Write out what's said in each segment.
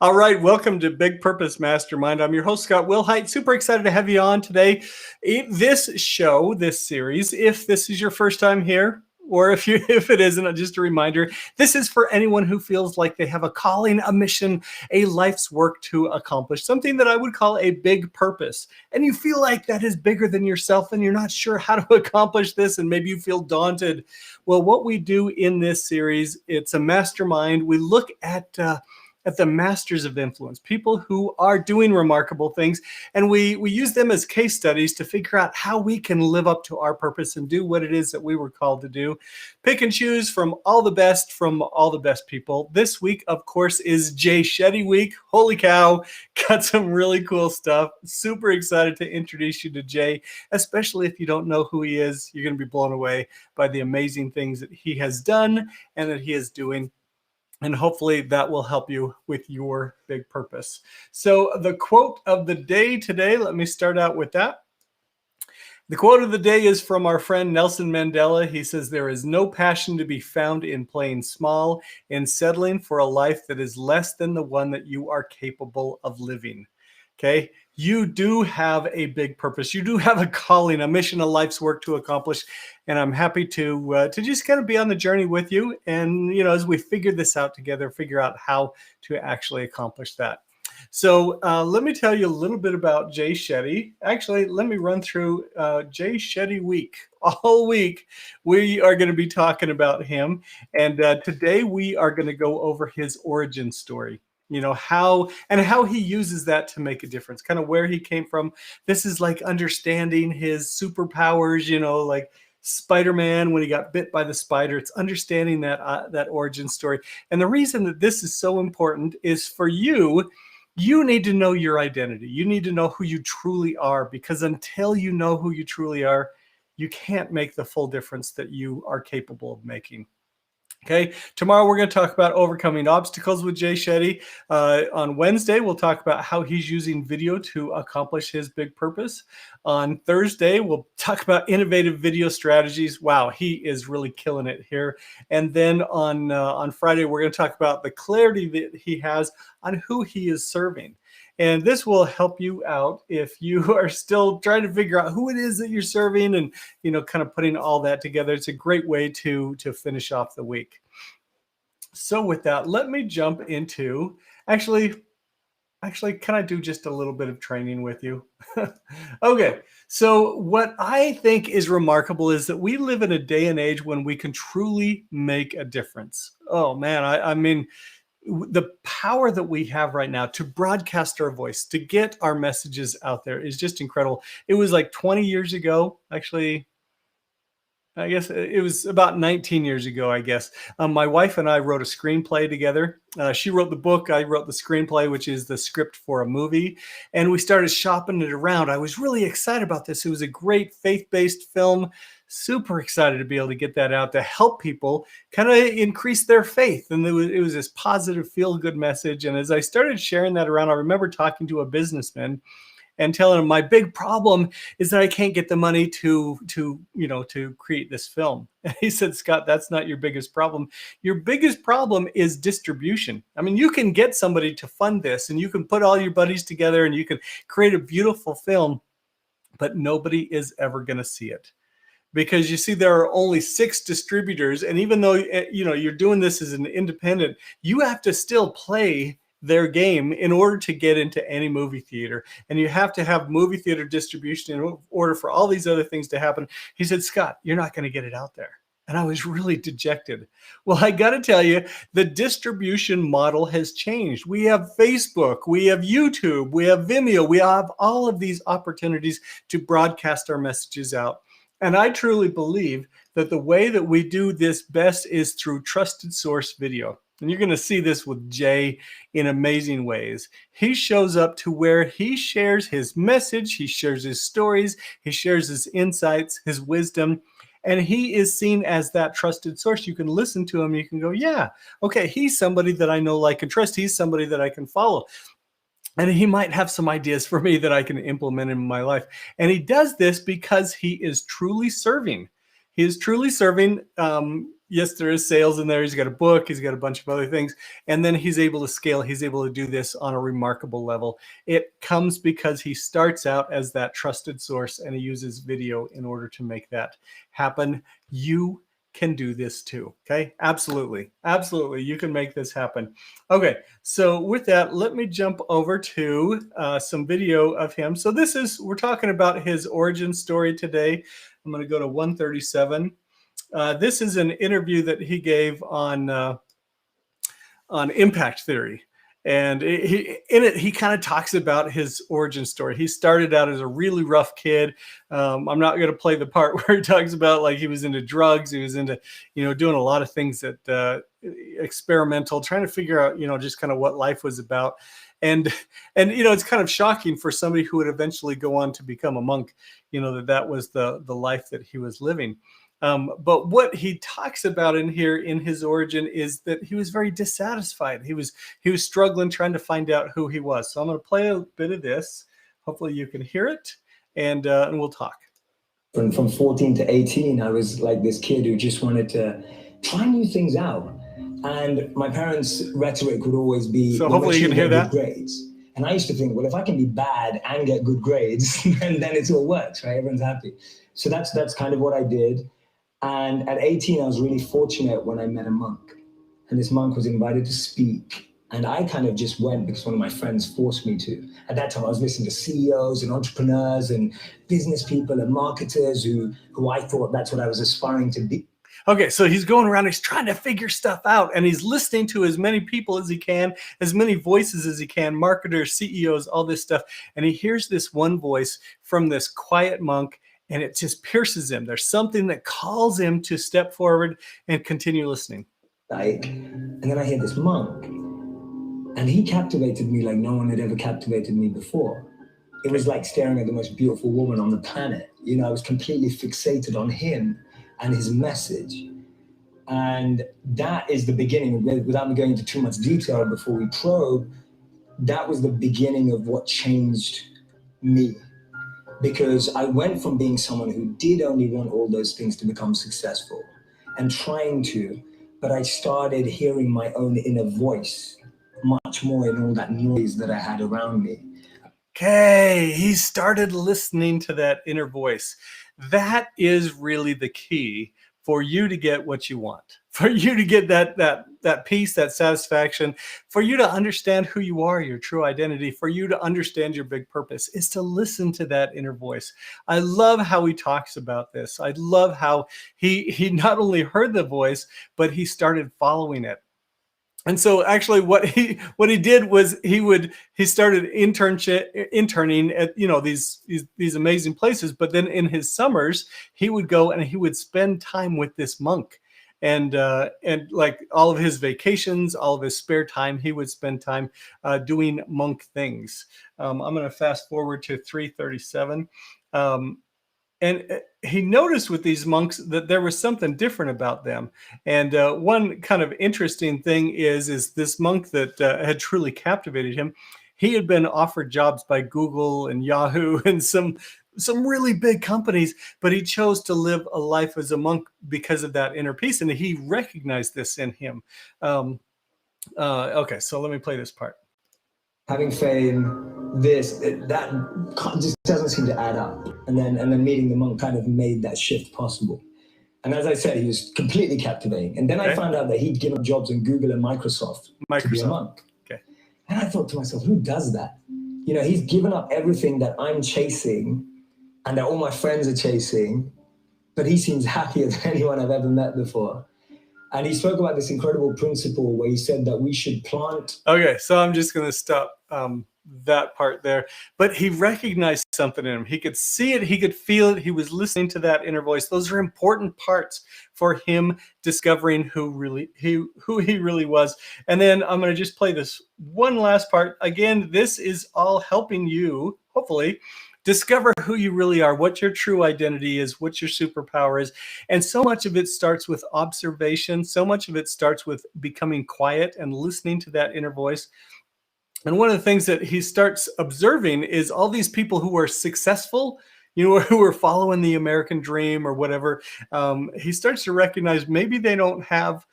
All right, welcome to Big Purpose Mastermind. I'm your host, Scott Wilhite. Super excited to have you on today. This show, this series, if this is your first time here, or if it isn't, just a reminder, this is for anyone who feels like they have a calling, a mission, a life's work to accomplish, something that I would call a big purpose. And you feel like that is bigger than yourself and you're not sure how to accomplish this, and maybe you feel daunted. Well, what we do in this series, it's a mastermind. We look at the masters of influence, people who are doing remarkable things. And we use them as case studies to figure out how we can live up to our purpose and do what it is that we were called to do. Pick and choose from all the best people. This week, of course, is Shetty week. Holy cow, got some really cool stuff. Super excited to introduce you to Jay, especially if you don't know who he is. You're going to be blown away by the amazing things that he has done and that he is doing. And hopefully that will help you with your big purpose. So the quote of the day today, let me start out with that. The quote of the day is from our friend Nelson Mandela. He says, "There is no passion to be found in playing small, in settling for a life that is less than the one that you are capable of living." Okay, you do have a big purpose. You do have a calling, a mission, a life's work to accomplish. And I'm happy to just kind of be on the journey with you. And, as we figure this out together, figure out how to actually accomplish that. So let me tell you a little bit about Jay Shetty. Actually, let me run through Jay Shetty week. All week, we are going to be talking about him. And today we are going to go over his origin story. How he uses that to make a difference, kind of where he came from. This is like understanding his superpowers, like Spider-Man when he got bit by the spider. It's understanding that origin story. And the reason that this is so important is for you need to know your identity. You need to know who you truly are, because until you know who you truly are, you can't make the full difference that you are capable of making. Okay, tomorrow we're going to talk about overcoming obstacles with Jay Shetty. On Wednesday, we'll talk about how he's using video to accomplish his big purpose. On Thursday, we'll talk about innovative video strategies. Wow, he is really killing it here. And then on Friday, we're going to talk about the clarity that he has on who he is serving. And this will help you out if you are still trying to figure out who it is that you're serving and, kind of putting all that together. It's a great way to finish off the week. So with that, let me jump into, actually, can I do just a little bit of training with you? Okay. So what I think is remarkable is that we live in a day and age when we can truly make a difference. Oh man, I mean, the power that we have right now to broadcast our voice, to get our messages out there is just incredible. It was like 20 years ago, actually, I guess it was about 19 years ago, I guess. My wife and I wrote a screenplay together. She wrote the book. I wrote the screenplay, which is the script for a movie. And we started shopping it around. I was really excited about this. It was a great faith-based film. Super excited to be able to get that out to help people kind of increase their faith. And it was this positive, feel-good message. And as I started sharing that around, I remember talking to a businessman and telling him my big problem is that I can't get the money to create this film. And he said, "Scott, that's not your biggest problem. Your biggest problem is distribution. I mean, you can get somebody to fund this and you can put all your buddies together and you can create a beautiful film, but nobody is ever going to see it. Because you see, there are only 6 distributors. And even though, you're doing this as an independent, you have to still play their game in order to get into any movie theater. And you have to have movie theater distribution in order for all these other things to happen." He said, "Scott, you're not going to get it out there." And I was really dejected. Well, I got to tell you, the distribution model has changed. We have Facebook, we have YouTube, we have Vimeo, we have all of these opportunities to broadcast our messages out. And I truly believe that the way that we do this best is through trusted source video. And you're going to see this with Jay in amazing ways. He shows up to where he shares his message, he shares his stories, he shares his insights, his wisdom, and he is seen as that trusted source. You can listen to him, you can go, yeah, okay, he's somebody that I know, like, and trust. He's somebody that I can follow. And he might have some ideas for me that I can implement in my life. And he does this because he is truly serving. He is truly serving yes, there is sales in there. He's got a book. He's got a bunch of other things. And then he's able to scale. He's able to do this on a remarkable level. It comes because he starts out as that trusted source and he uses video in order to make that happen. You can do this too. Okay. Absolutely. Absolutely. You can make this happen. Okay. So with that, let me jump over to some video of him. So we're talking about his origin story today. I'm going to go to 137. This is an interview that he gave on impact theory. And in it, he kind of talks about his origin story. He started out as a really rough kid. I'm not going to play the part where he talks about like he was into drugs. He was into, doing a lot of things that experimental, trying to figure out, just kind of what life was about. And it's kind of shocking for somebody who would eventually go on to become a monk, that was the life that he was living. But what he talks about in here in his origin is that he was very dissatisfied. He was struggling trying to find out who he was. So I'm going to play a bit of this. Hopefully you can hear it, and we'll talk. From 14 to 18, I was like this kid who just wanted to try new things out. And my parents' rhetoric would always be, so hopefully you can hear that. Grades. And I used to think, well, if I can be bad and get good grades, then it all works, right? Everyone's happy. So that's kind of what I did. And at 18, I was really fortunate when I met a monk. And this monk was invited to speak. And I kind of just went because one of my friends forced me to. At that time, I was listening to CEOs and entrepreneurs and business people and marketers who I thought that's what I was aspiring to be. Okay, so he's going around, he's trying to figure stuff out, and he's listening to as many people as he can, as many voices as he can, marketers, CEOs, all this stuff. And he hears this one voice from this quiet monk, and it just pierces him. There's something that calls him to step forward and continue listening. And then I hear this monk, and he captivated me like no one had ever captivated me before. It was like staring at the most beautiful woman on the planet. I was completely fixated on him and his message. And that is the beginning, without me going into too much detail before we probe, that was the beginning of what changed me. Because I went from being someone who did only want all those things to become successful and trying to, but I started hearing my own inner voice much more in all that noise that I had around me. Okay, he started listening to that inner voice. That is really the key for you to get what you want, for you to get that peace, that satisfaction, for you to understand who you are, your true identity, for you to understand your big purpose, is to listen to that inner voice. I love how he talks about this. I love how he not only heard the voice, but he started following it. And so actually what he did was he started interning at these amazing places, but then in his summers he would go and he would spend time with this monk, and like all of his vacations, all of his spare time, he would spend time doing monk things. I'm going to fast forward to 337. And he noticed with these monks that there was something different about them. And one kind of interesting thing is this monk that had truly captivated him. He had been offered jobs by Google and Yahoo and some really big companies, but he chose to live a life as a monk because of that inner peace. And he recognized this in him. Okay, so let me play this part. Having fame, that just doesn't seem to add up. And then meeting the monk kind of made that shift possible. And as I said, he was completely captivating. And then I found out that he'd given up jobs in Google and Microsoft to be a monk. Okay. And I thought to myself, who does that? He's given up everything that I'm chasing and that all my friends are chasing, but he seems happier than anyone I've ever met before. And he spoke about this incredible principle where he said that we should plant. Okay, so I'm just going to stop that part there. But he recognized something in him. He could see it. He could feel it. He was listening to that inner voice. Those are important parts for him discovering who he really was. And then I'm going to just play this one last part. Again, this is all helping you, hopefully, discover who you really are, what your true identity is, what your superpower is. And so much of it starts with observation. So much of it starts with becoming quiet and listening to that inner voice. And one of the things that he starts observing is all these people who are successful, who are following the American dream or whatever, he starts to recognize maybe they don't have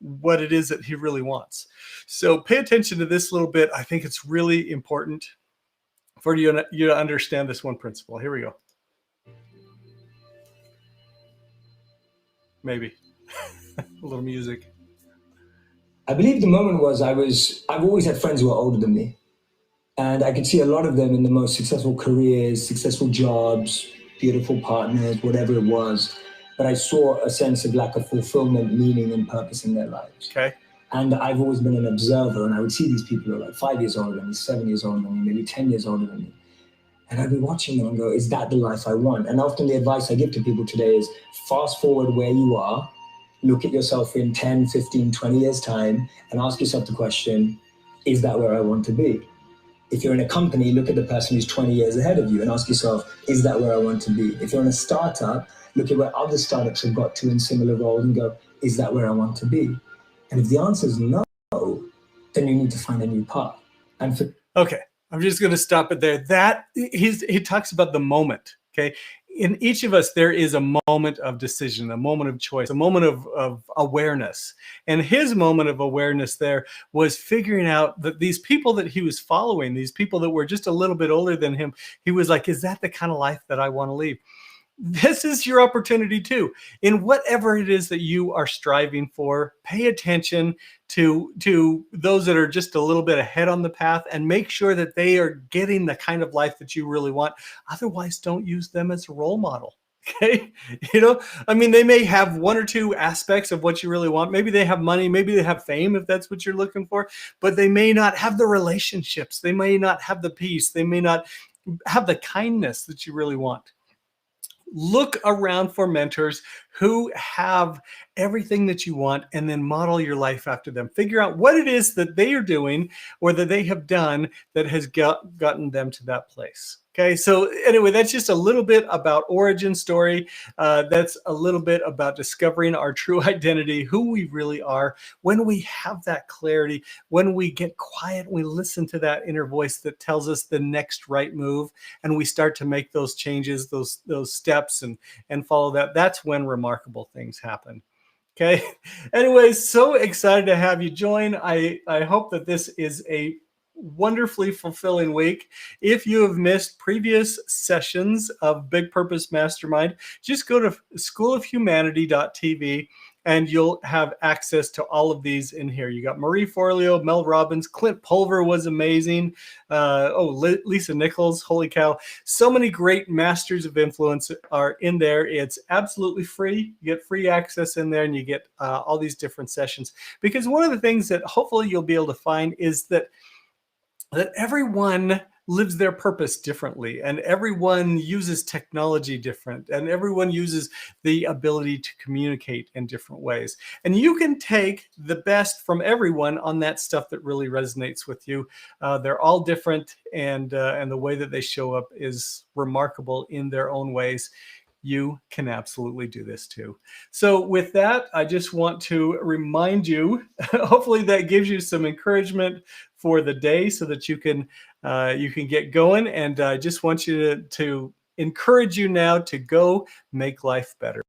what it is that he really wants. So pay attention to this little bit. I think it's really important for you to understand this one principle. Here we go. Maybe a little music. I believe the moment was I've always had friends who are older than me. And I could see a lot of them in the most successful careers, successful jobs, beautiful partners, whatever it was. But I saw a sense of lack of fulfillment, meaning, and purpose in their lives. Okay. And I've always been an observer, and I would see these people who are like 5 years older than me, 7 years older than me, maybe 10 years older than me. And I'd be watching them and go, is that the life I want? And often the advice I give to people today is fast forward where you are, look at yourself in 10, 15, 20 years time, and ask yourself the question, is that where I want to be? If you're in a company, look at the person who's 20 years ahead of you and ask yourself, is that where I want to be? If you're in a startup, look at where other startups have got to in similar roles and go, is that where I want to be? And if the answer is no, then you need to find a new path. Okay, I'm just going to stop it there. That he talks about the moment. Okay, in each of us, there is a moment of decision, a moment of choice, a moment of awareness. And his moment of awareness there was figuring out that these people that he was following, these people that were just a little bit older than him, he was like, is that the kind of life that I want to lead? This is your opportunity too. In whatever it is that you are striving for, pay attention to those that are just a little bit ahead on the path and make sure that they are getting the kind of life that you really want. Otherwise, don't use them as a role model. Okay. I mean, they may have one or two aspects of what you really want. Maybe they have money, maybe they have fame if that's what you're looking for, but they may not have the relationships. They may not have the peace. They may not have the kindness that you really want. Look around for mentors who have everything that you want and then model your life after them. Figure out what it is that they are doing or that they have done that has gotten them to that place. Okay, so anyway, that's just a little bit about origin story. That's a little bit about discovering our true identity, who we really are. When we have that clarity, when we get quiet, we listen to that inner voice that tells us the next right move, and we start to make those changes, those steps, and follow that. That's when remarkable things happen. Okay. Anyway, so excited to have you join. I hope that this is a wonderfully fulfilling week. If you have missed previous sessions of Big Purpose Mastermind, just go to schoolofhumanity.tv and you'll have access to all of these in here. You got Marie Forleo, Mel Robbins, Clint Pulver was amazing. Lisa Nichols, holy cow. So many great masters of influence are in there. It's absolutely free. You get free access in there and you get all these different sessions. Because one of the things that hopefully you'll be able to find is that everyone lives their purpose differently, and everyone uses technology different, and everyone uses the ability to communicate in different ways. And you can take the best from everyone on that stuff that really resonates with you. They're all different, and the way that they show up is remarkable in their own ways. You can absolutely do this too. So with that, I just want to remind you, hopefully that gives you some encouragement for the day so that you can get going. And I just want you to encourage you now to go make life better.